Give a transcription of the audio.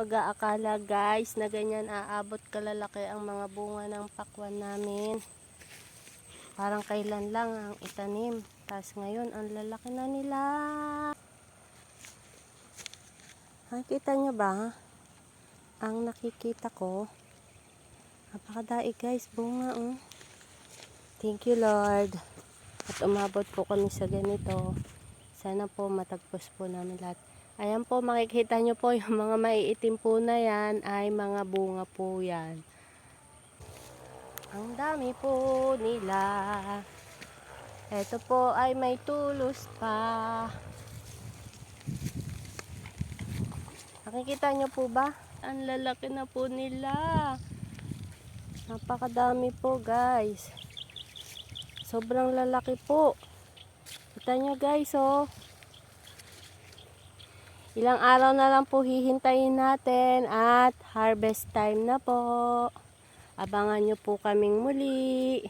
Mag-aakala guys na ganyan aabot kalalaki ang mga bunga ng pakwan namin. Parang kailan lang ang itanim. Tapos ngayon ang lalaki na nila. Nakikita nyo ba? Ang nakikita ko. Napakadaig guys, bunga oh. Thank you Lord. At umabot po kami sa ganito. Sana po matagpos po namin lahat. Ayan po, makikita nyo po yung mga maiitim po na yan ay mga bunga po yan. Ang dami po nila. Ito po ay may tulos pa. Nakikita nyo po ba? Ang lalaki na po nila. Napakadami po guys. Sobrang lalaki po. Kita nyo guys oh. Ilang araw na lang po hihintayin natin at harvest time na po. Abangan nyo po kaming muli.